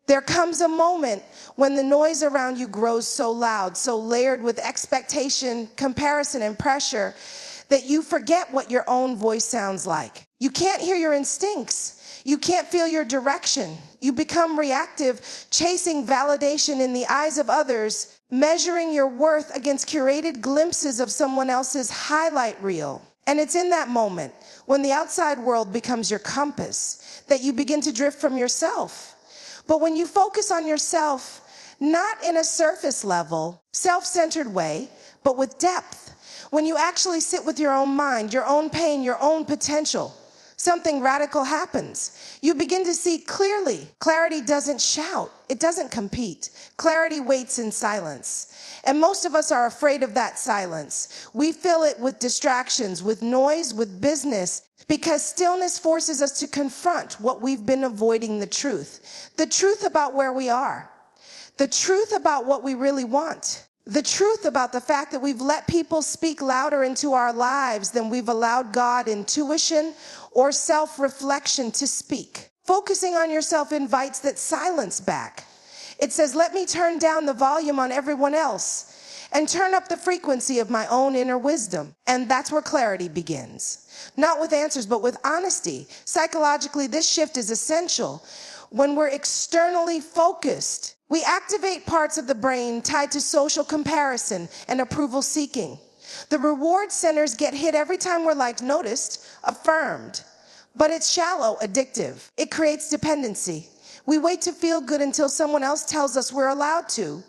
There comes a moment when the noise around you grows so loud, so layered with expectation, comparison, and pressure, that you forget what your own voice sounds like. You can't hear your instincts. You can't feel your direction. You become reactive, chasing validation in the eyes of others, measuring your worth against curated glimpses of someone else's highlight reel. And it's in that moment, when the outside world becomes your compass, that you begin to drift from yourself. But when you focus on yourself, not in a surface level, self-centered way, but with depth, when you actually sit with your own mind, your own pain, your own potential, something radical happens. You begin to see clearly. Clarity doesn't shout. It doesn't compete. Clarity waits in silence. And most of us are afraid of that silence. We fill it with distractions, with noise, with business, because stillness forces us to confront what we've been avoiding, the truth about where we are, the truth about what we really want, the truth about the fact that we've let people speak louder into our lives than we've allowed God, intuition, or self-reflection to speak. Focusing on yourself invites that silence back. It says, let me turn down the volume on everyone else and turn up the frequency of my own inner wisdom. And that's where clarity begins. Not with answers, but with honesty. Psychologically, this shift is essential. When we're externally focused, we activate parts of the brain tied to social comparison and approval seeking. The reward centers get hit every time we're liked, noticed, affirmed. But it's shallow, addictive. It creates dependency. We wait to feel good until someone else tells us we're allowed to.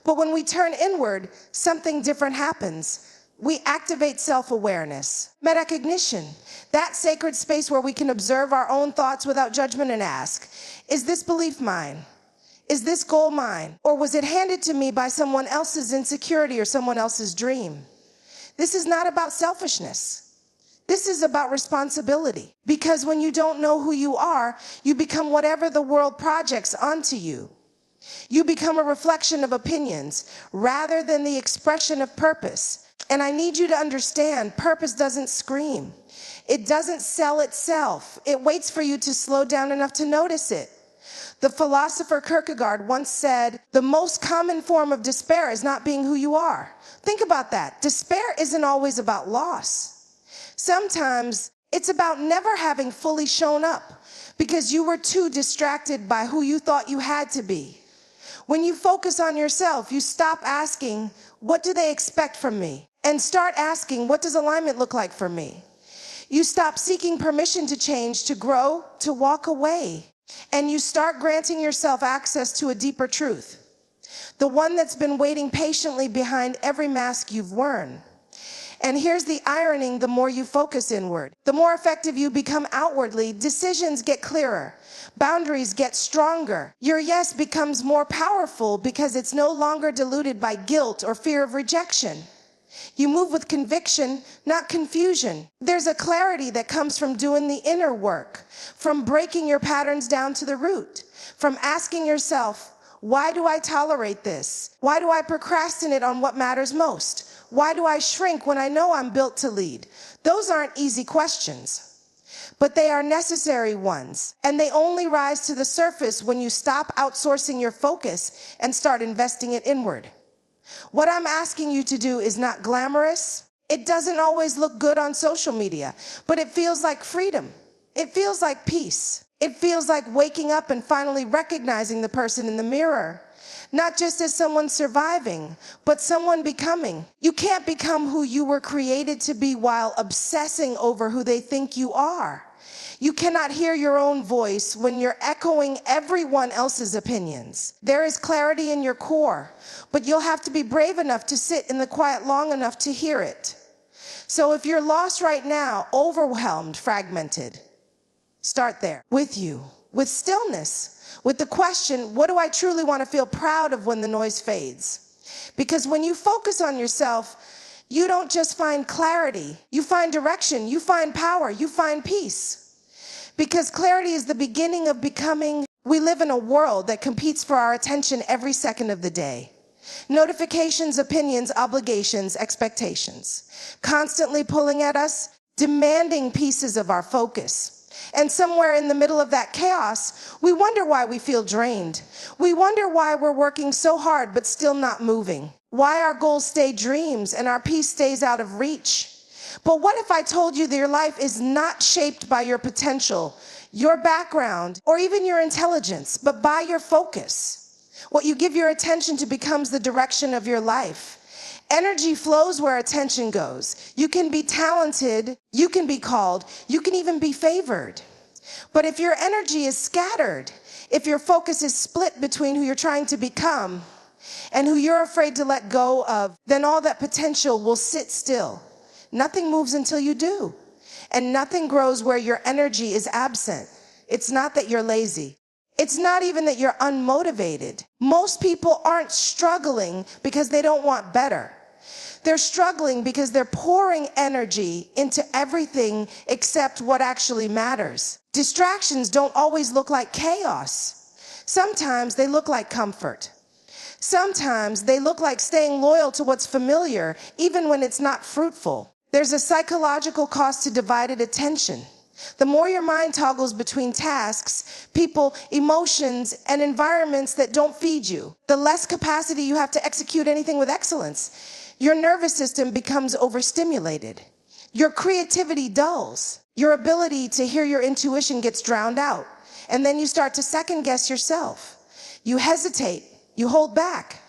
But when we turn inward, something different happens. We activate self-awareness, metacognition, that sacred space where we can observe our own thoughts without judgment and ask, is this belief mine? Is this goal mine? Or was it handed to me by someone else's insecurity or someone else's dream? This is not about selfishness. This is about responsibility. Because when you don't know who you are, you become whatever the world projects onto you. You become a reflection of opinions rather than the expression of purpose. And I need you to understand, purpose doesn't scream. It doesn't sell itself. It waits for you to slow down enough to notice it. The philosopher Kierkegaard once said, the most common form of despair is not being who you are. Think about that. Despair isn't always about loss. Sometimes it's about never having fully shown up because you were too distracted by who you thought you had to be. When you focus on yourself, you stop asking, what do they expect from me? And start asking, what does alignment look like for me? You stop seeking permission to change, to grow, to walk away. And you start granting yourself access to a deeper truth, the one that's been waiting patiently behind every mask you've worn. And here's the irony, the more you focus inward, the more effective you become outwardly. Decisions get clearer, boundaries get stronger. Your yes becomes more powerful because it's no longer diluted by guilt or fear of rejection. You move with conviction, not confusion. There's a clarity that comes from doing the inner work, from breaking your patterns down to the root, from asking yourself, why do I tolerate this? Why do I procrastinate on what matters most? Why do I shrink when I know I'm built to lead? Those aren't easy questions, but they are necessary ones. And they only rise to the surface when you stop outsourcing your focus and start investing it inward. What I'm asking you to do is not glamorous. It doesn't always look good on social media, but it feels like freedom. It feels like peace. It feels like waking up and finally recognizing the person in the mirror. Not just as someone surviving, but someone becoming. You can't become who you were created to be while obsessing over who they think you are. You cannot hear your own voice when you're echoing everyone else's opinions. There is clarity in your core, but you'll have to be brave enough to sit in the quiet long enough to hear it. So if you're lost right now, overwhelmed, fragmented, start there with you, with stillness. With the question, what do I truly want to feel proud of when the noise fades? Because when you focus on yourself, you don't just find clarity, you find direction, you find power, you find peace. Because clarity is the beginning of becoming. We live in a world that competes for our attention every second of the day. Notifications, opinions, obligations, expectations, constantly pulling at us, demanding pieces of our focus. And somewhere in the middle of that chaos, we wonder why we feel drained. We wonder why we're working so hard but still not moving. Why our goals stay dreams and our peace stays out of reach. But what if I told you that your life is not shaped by your potential, your background, or even your intelligence, but by your focus? What you give your attention to becomes the direction of your life. Energy flows where attention goes. You can be talented, you can be called, you can even be favored. But if your energy is scattered, if your focus is split between who you're trying to become and who you're afraid to let go of, then all that potential will sit still. Nothing moves until you do. And nothing grows where your energy is absent. It's not that you're lazy. It's not even that you're unmotivated. Most people aren't struggling because they don't want better. They're struggling because they're pouring energy into everything except what actually matters. Distractions don't always look like chaos. Sometimes they look like comfort. Sometimes they look like staying loyal to what's familiar, even when it's not fruitful. There's a psychological cost to divided attention. The more your mind toggles between tasks, people, emotions, and environments that don't feed you, the less capacity you have to execute anything with excellence. Your nervous system becomes overstimulated. Your creativity dulls. Your ability to hear your intuition gets drowned out. And then you start to second guess yourself. You hesitate. You hold back.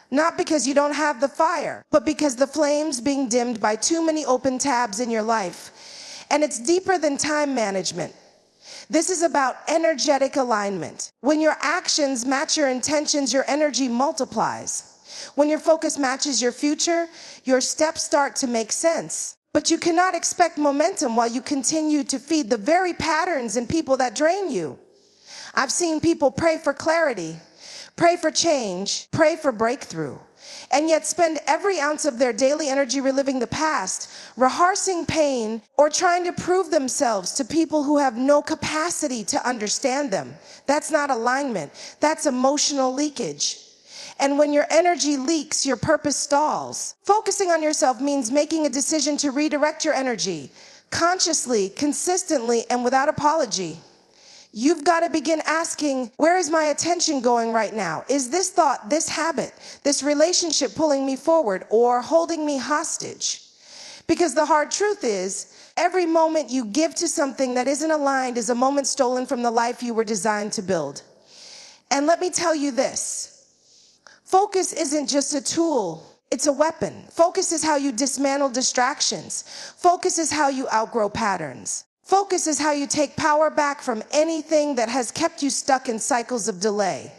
Not because you don't have the fire, but because the flame's being dimmed by too many open tabs in your life. And it's deeper than time management. This is about energetic alignment. When your actions match your intentions, your energy multiplies. When your focus matches your future, your steps start to make sense. But you cannot expect momentum while you continue to feed the very patterns and people that drain you. I've seen people pray for clarity, pray for change, pray for breakthrough, and yet spend every ounce of their daily energy reliving the past, rehearsing pain, or trying to prove themselves to people who have no capacity to understand them. That's not alignment. That's emotional leakage. And when your energy leaks, your purpose stalls. Focusing on yourself means making a decision to redirect your energy, consciously, consistently, and without apology. You've got to begin asking, where is my attention going right now? Is this thought, this habit, this relationship pulling me forward or holding me hostage? Because the hard truth is, every moment you give to something that isn't aligned is a moment stolen from the life you were designed to build. And let me tell you this, focus isn't just a tool. It's a weapon. Focus is how you dismantle distractions. Focus is how you outgrow patterns. Focus is how you take power back from anything that has kept you stuck in cycles of delay.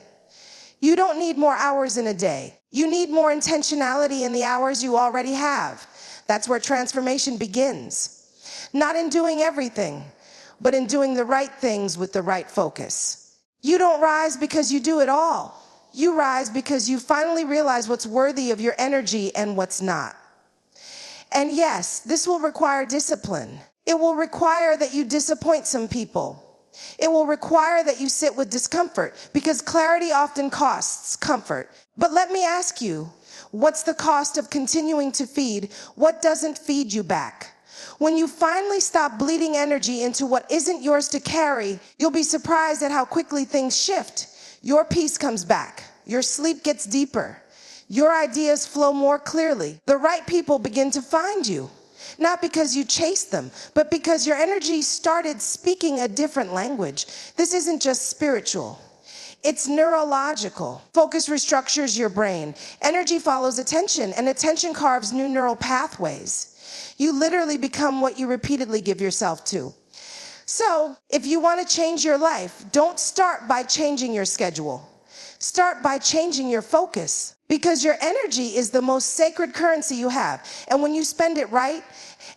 You don't need more hours in a day. You need more intentionality in the hours you already have. That's where transformation begins. Not in doing everything, but in doing the right things with the right focus. You don't rise because you do it all. You rise because you finally realize what's worthy of your energy and what's not. And yes, this will require discipline. It will require that you disappoint some people. It will require that you sit with discomfort because clarity often costs comfort. But let me ask you, what's the cost of continuing to feed what doesn't feed you back? When you finally stop bleeding energy into what isn't yours to carry, you'll be surprised at how quickly things shift. Your peace comes back. Your sleep gets deeper. Your ideas flow more clearly. The right people begin to find you. Not because you chased them, but because your energy started speaking a different language. This isn't just spiritual. It's neurological. Focus restructures your brain. Energy follows attention, and attention carves new neural pathways. You literally become what you repeatedly give yourself to. So, if you want to change your life, don't start by changing your schedule. Start by changing your focus. Because your energy is the most sacred currency you have. And when you spend it right,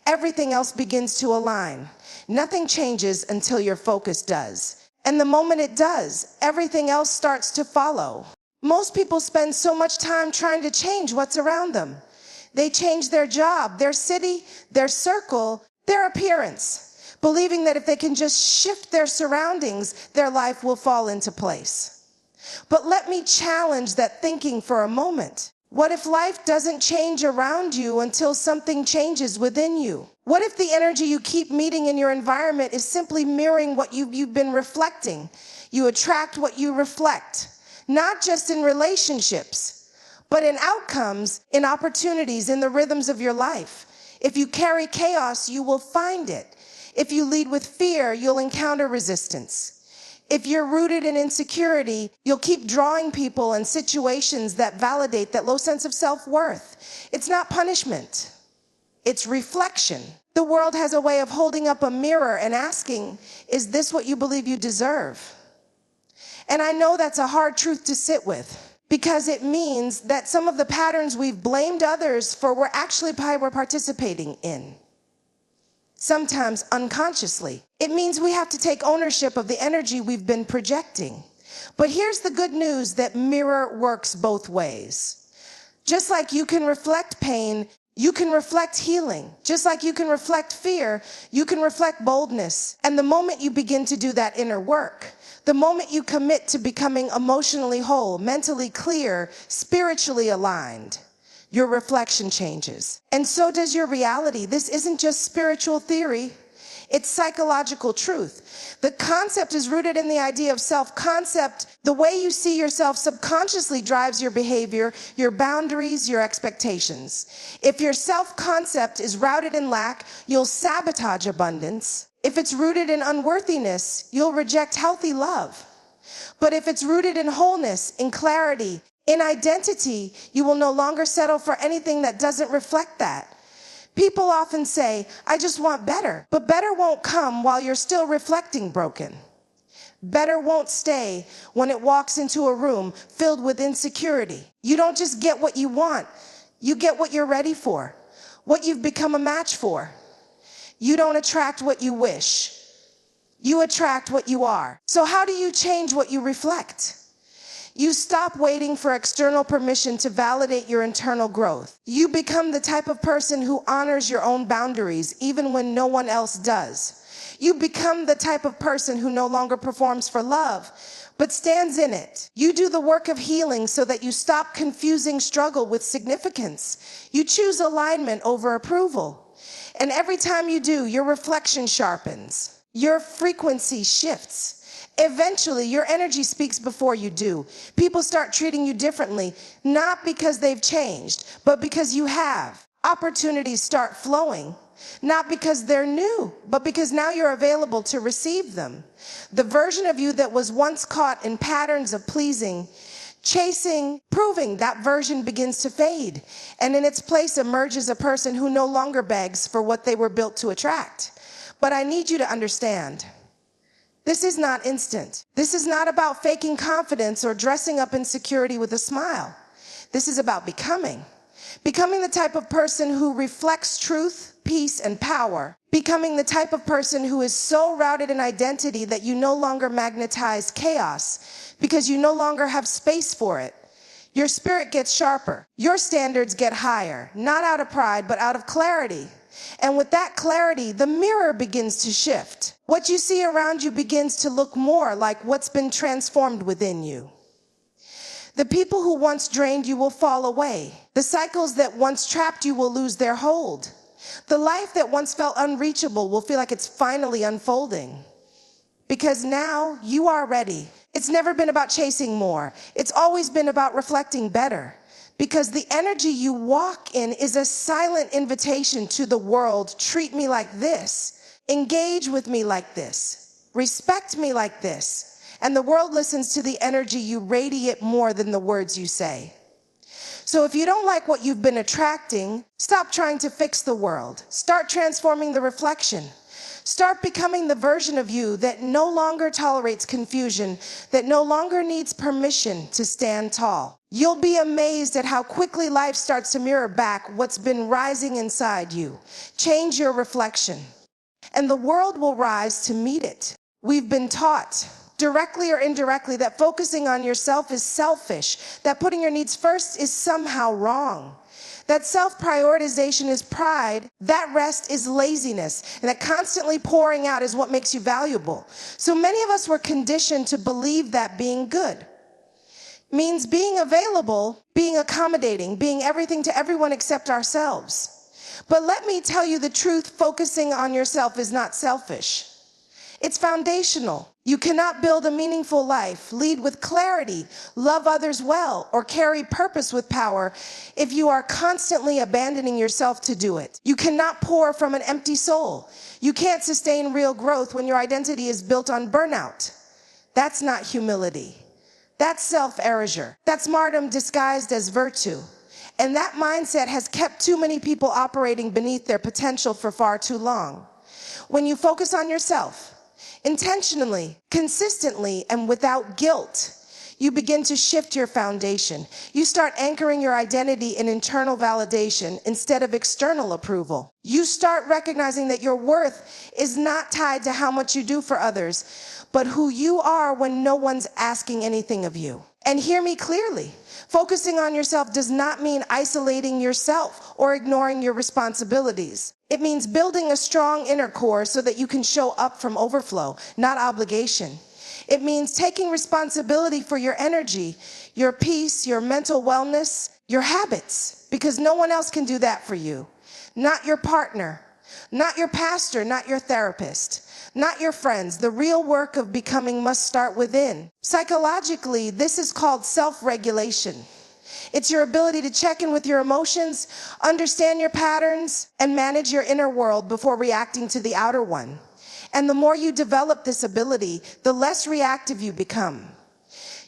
everything else begins to align. Nothing changes until your focus does. And the moment it does, everything else starts to follow. Most people spend so much time trying to change what's around them. They change their job, their city, their circle, their appearance, believing that if they can just shift their surroundings, their life will fall into place. But let me challenge that thinking for a moment. What if life doesn't change around you until something changes within you? What if the energy you keep meeting in your environment is simply mirroring what you've been reflecting? You attract what you reflect, not just in relationships, but in outcomes, in opportunities, in the rhythms of your life. If you carry chaos, you will find it. If you lead with fear, you'll encounter resistance. If you're rooted in insecurity, you'll keep drawing people and situations that validate that low sense of self-worth. It's not punishment, it's reflection. The world has a way of holding up a mirror and asking, is this what you believe you deserve? And I know that's a hard truth to sit with, because it means that some of the patterns we've blamed others for we're participating in. Sometimes unconsciously. It means we have to take ownership of the energy we've been projecting. But here's the good news, that mirror works both ways. Just like you can reflect pain, you can reflect healing. Just like you can reflect fear, you can reflect boldness. And the moment you begin to do that inner work, the moment you commit to becoming emotionally whole, mentally clear, spiritually aligned, your reflection changes. And so does your reality. This isn't just spiritual theory, it's psychological truth. The concept is rooted in the idea of self-concept. The way you see yourself subconsciously drives your behavior, your boundaries, your expectations. If your self-concept is rooted in lack, you'll sabotage abundance. If it's rooted in unworthiness, you'll reject healthy love. But if it's rooted in wholeness, in clarity, in identity, you will no longer settle for anything that doesn't reflect that. People often say, I just want better. But better won't come while you're still reflecting broken. Better won't stay when it walks into a room filled with insecurity. You don't just get what you want, you get what you're ready for, what you've become a match for. You don't attract what you wish, you attract what you are. So how do you change what you reflect? You stop waiting for external permission to validate your internal growth. You become the type of person who honors your own boundaries even when no one else does. You become the type of person who no longer performs for love, but stands in it. You do the work of healing so that you stop confusing struggle with significance. You choose alignment over approval. And every time you do, your reflection sharpens. Your frequency shifts. Eventually, your energy speaks before you do. People start treating you differently, not because they've changed, but because you have. Opportunities start flowing, not because they're new, but because now you're available to receive them. The version of you that was once caught in patterns of pleasing, chasing, proving, that version begins to fade. And in its place emerges a person who no longer begs for what they were built to attract. But I need you to understand, this is not instant. This is not about faking confidence or dressing up insecurity with a smile. This is about becoming. Becoming the type of person who reflects truth, peace, and power. Becoming the type of person who is so rooted in identity that you no longer magnetize chaos because you no longer have space for it. Your spirit gets sharper. Your standards get higher, not out of pride, but out of clarity. And with that clarity, the mirror begins to shift. What you see around you begins to look more like what's been transformed within you. The people who once drained you will fall away. The cycles that once trapped you will lose their hold. The life that once felt unreachable will feel like it's finally unfolding. Because now you are ready. It's never been about chasing more. It's always been about reflecting better. Because the energy you walk in is a silent invitation to the world. Treat me like this. Engage with me like this. Respect me like this. And the world listens to the energy you radiate more than the words you say. So if you don't like what you've been attracting, stop trying to fix the world. Start transforming the reflection. Start becoming the version of you that no longer tolerates confusion, that no longer needs permission to stand tall. You'll be amazed at how quickly life starts to mirror back what's been rising inside you. Change your reflection, and the world will rise to meet it. We've been taught, directly or indirectly, that focusing on yourself is selfish, that putting your needs first is somehow wrong. That self-prioritization is pride, that rest is laziness, and that constantly pouring out is what makes you valuable. So many of us were conditioned to believe that being good. means being available, being accommodating, being everything to everyone except ourselves. But let me tell you the truth, focusing on yourself is not selfish. It's foundational. You cannot build a meaningful life, lead with clarity, love others well, or carry purpose with power if you are constantly abandoning yourself to do it. You cannot pour from an empty soul. You can't sustain real growth when your identity is built on burnout. That's not humility. That's self-erasure. That's martyrdom disguised as virtue. And that mindset has kept too many people operating beneath their potential for far too long. When you focus on yourself, intentionally, consistently, and without guilt, you begin to shift your foundation. You start anchoring your identity in internal validation instead of external approval. You start recognizing that your worth is not tied to how much you do for others, but who you are when no one's asking anything of you. And hear me clearly. Focusing on yourself does not mean isolating yourself or ignoring your responsibilities. It means building a strong inner core so that you can show up from overflow, not obligation. It means taking responsibility for your energy, your peace, your mental wellness, your habits, because no one else can do that for you. Not your partner, not your pastor, not your therapist, not your friends. The real work of becoming must start within. Psychologically, this is called self-regulation. It's your ability to check in with your emotions, understand your patterns, and manage your inner world before reacting to the outer one. And the more you develop this ability, the less reactive you become.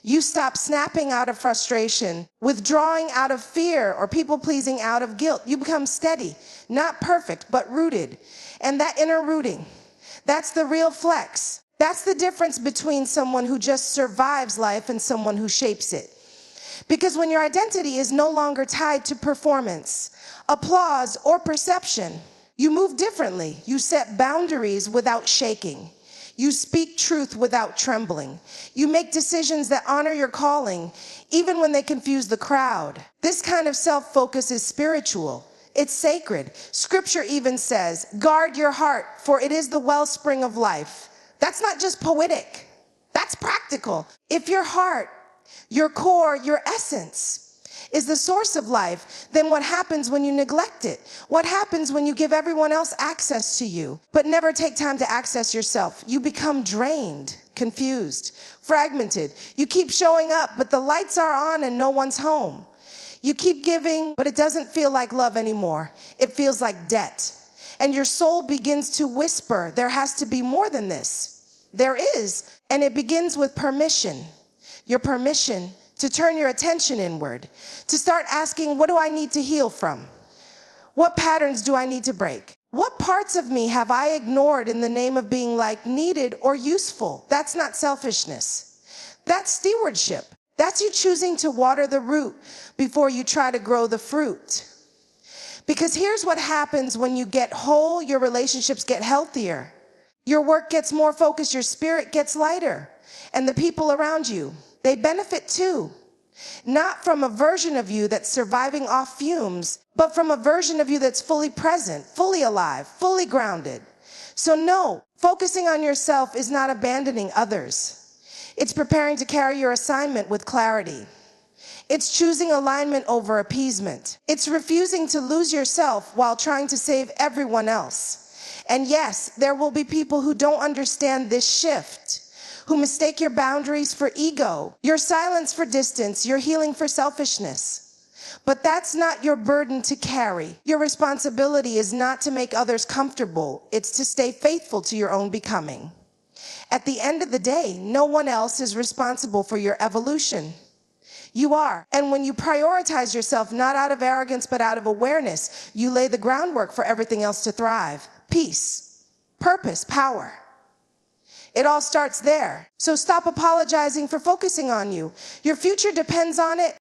You stop snapping out of frustration, withdrawing out of fear, or people-pleasing out of guilt. You become steady, not perfect, but rooted. And that inner rooting, that's the real flex. That's the difference between someone who just survives life and someone who shapes it. Because when your identity is no longer tied to performance, applause, or perception, you move differently. You set boundaries without shaking. You speak truth without trembling. You make decisions that honor your calling, even when they confuse the crowd. This kind of self-focus is spiritual. It's sacred. Scripture even says, guard your heart, for it is the wellspring of life. That's not just poetic. That's practical. If your heart, your core, your essence is the source of life, then what happens when you neglect it? What happens when you give everyone else access to you, but never take time to access yourself? You become drained, confused, fragmented. You keep showing up, but the lights are on and no one's home. You keep giving, but it doesn't feel like love anymore. It feels like debt. And your soul begins to whisper, there has to be more than this. There is, and it begins with permission. Your permission to turn your attention inward, to start asking, what do I need to heal from? What patterns do I need to break? What parts of me have I ignored in the name of being like needed or useful? That's not selfishness. That's stewardship. That's you choosing to water the root before you try to grow the fruit. Because here's what happens when you get whole, your relationships get healthier. Your work gets more focused, your spirit gets lighter. And the people around you, they benefit too. Not from a version of you that's surviving off fumes, but from a version of you that's fully present, fully alive, fully grounded. So no, focusing on yourself is not abandoning others. It's preparing to carry your assignment with clarity. It's choosing alignment over appeasement. It's refusing to lose yourself while trying to save everyone else. And yes, there will be people who don't understand this shift, who mistake your boundaries for ego, your silence for distance, your healing for selfishness. But that's not your burden to carry. Your responsibility is not to make others comfortable. It's to stay faithful to your own becoming. At the end of the day, no one else is responsible for your evolution. You are. And when you prioritize yourself, not out of arrogance, but out of awareness, you lay the groundwork for everything else to thrive. Peace, purpose, power. It all starts there. So stop apologizing for focusing on you. Your future depends on it.